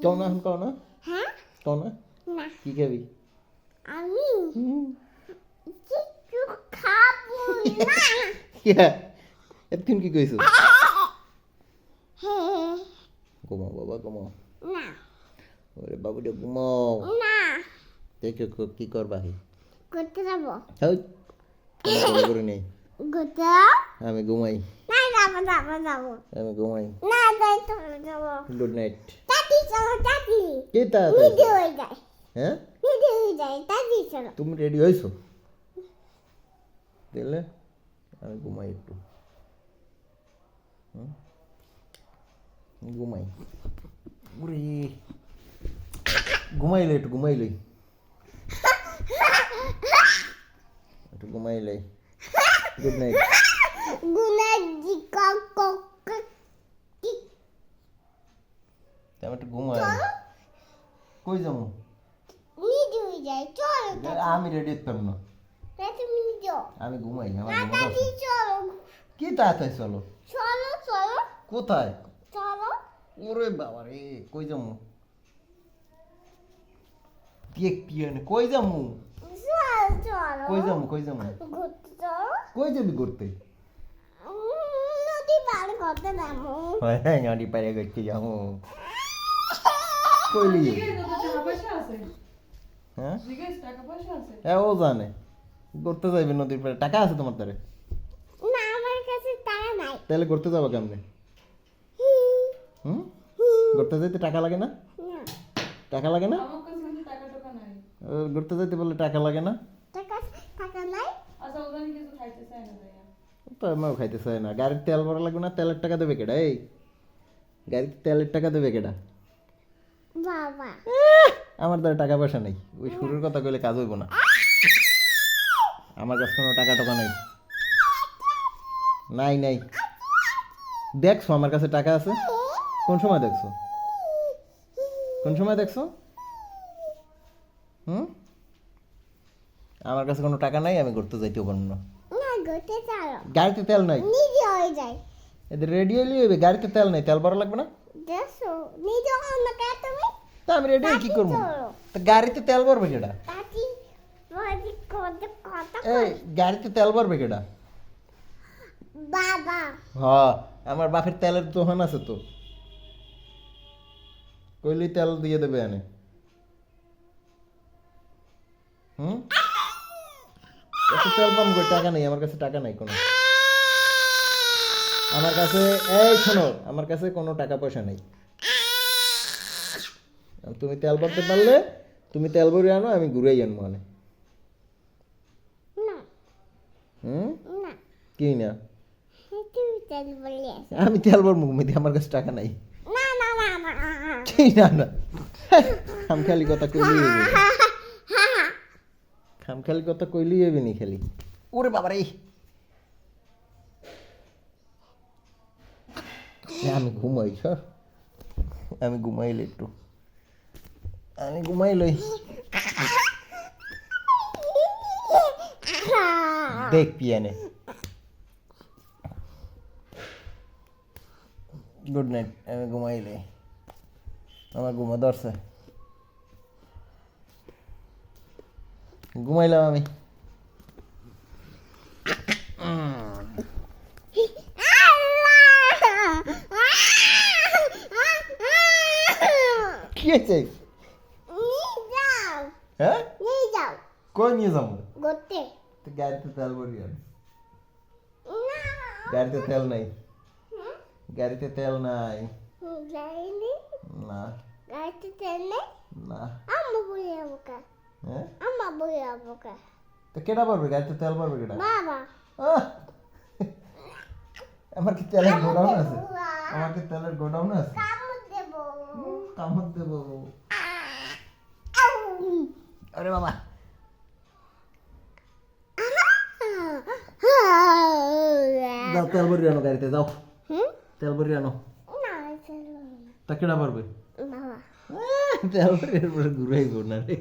কও না এখন কও না হ্যাঁ কও না না কি খাবি আমি কিছু খাবো না ইয়া এতক্ষণ কি কইছো হ্যাঁ ঘুমাও বাবা ঘুমাও না ওরে বাবুরে ঘুমাও না দেখো কি করবা হে করতে যাবো হই কোনো করে নেই করতে আমি ঘুমাই না যাবো আমি ঘুমাই না যাই তো যাবো গুড নাইট তাতি চলো তাতি কে তা নিজে হয়ে যায় হ্যাঁ নিজে হয়ে যায় তাতি চলো তুমি রেডি হইছো দিলে আমি ঘুমাই একটু ঘুমাই ওরে ঘুমাইলে একটু ঘুমাইলে একটু ঘুমাইলে গুড নাইট গুনাজি কক আমি একটু ঘুমাই কই যাবো নিজে হয়ে যায় চলো আমি রেডি হতাম না তুমি নিজে আমি ঘুমাই আমার না ঘুমাতে তাতি চলো কি তাড়াতাড়ি চলো চলো চলো কোথায় চলো ওরে বাবা রে কই যাবো কেক পিয়ানে কই যাবো চলো কই যাবো ঘুরতে চলো কই যাবি ঘুরতে নদী পার করতে যাবো হ্যাঁ নদী পাড়ে ঘুরতে যাবো কইলি হ্যাঁ হ্যাঁ ও জানে ঘুরতে যাইবে নদীর পাড়ে টাকা আছে তোমার তারে না আমার কাছে টাকা নাই তাহলে ঘুরতে যাবো কেমনে হুম ঘুরতে যাইতে টাকা লাগে না না টাকা লাগে না ঘুরতে যাইতে বললে টাকা লাগে না টাকা নাই তো আমিও খাইতে চাই না গাড়ির তেল ভরা লাগবে না তেলের টাকা দেবে কেডা এই গাড়ির তেলের টাকা দেবে কেডা বাবা আমার দ্বারা টাকা পয়সা নেই ওই শুরুর কথা কইলে কাজ হইব না আমার কাছে কোনো টাকা টাকা নাই নাই নাই দেখছো আমার কাছে টাকা আছে কোন সময় দেখছো কোন সময় দেখছো হুম আমার কাছে কোনো টাকা নাই আমি ঘুরতে যাইতেও পারবো না না ঘুরতে চলো গাড়িতে তেল নাই নিজে হয়ে যায় এদের রেডি হইলে হইবে গাড়িতে তেল নাই তেল ভরা লাগবে না দেখো নিজে আমাকে তুমি তা আমি রেডি কি করবো চলো। তা গাড়িতে তেল ভরবে কেডা তাতি বাজি কত কত এই গাড়িতে তেল ভরবে কেডা বাবা হ্যাঁ আমার বাপের তেলের দোকান আছে তো কইলি তেল দিয়ে দেবে এনে হুম কত তেল পাম গো টাকা নেই আমার কাছে টাকা নাই কোনো আমার কাছে এই শোনো আমার কাছে কোনো টাকা পয়সা নেই তুমি তেল ভরতে পারলে তুমি তেল ভরে আনো আমি ঘুরেই আনবো মানে না হুম না কি না তুমি তেল বলে আমি তেল ভরবো ঘুমিয়ে আমার কাছে টাকা নাই না না না না কি না না আমি খালি কথা কইলি খালি কথা কইলি হইবে নি খালি ওরে বাবা রে আমি ঘুমাই সর আমি ঘুমাইলে একটু আমি ঘুমাইলই দেখ পিয়ানে গুড নাইট আমি ঘুমাইলে আমার ঘুমা ধরছে ঘুমাইলাম আমি কি হয়েছে হ্যাঁ নিয়ে যাও কই নিয়ে যাবো ঘুরতে তো গাড়িতে তেল ভরি আর না গাড়িতে তেল নাই গাড়িতে তেল নাই যাইনি না গাড়িতে তেল নেই না আম্মা বলে আমাকে হ্যাঁ আম্মা বলে আমাকে তো কেটা পারবে গাড়িতে তেল পারবে কেটা বাবা আহ! আমার কি তেলের গোডাউন আছে আমার কি তেলের গোডাউন আছে কামড় দেবো কামড় দেবো আরে বাবা যাও তেল ভরি আনো গাড়িতে যাও তেল ভরি আনো না তা কেটা পারবে বাবা তেল ভরি এরপরে ঘুরাইবো না রে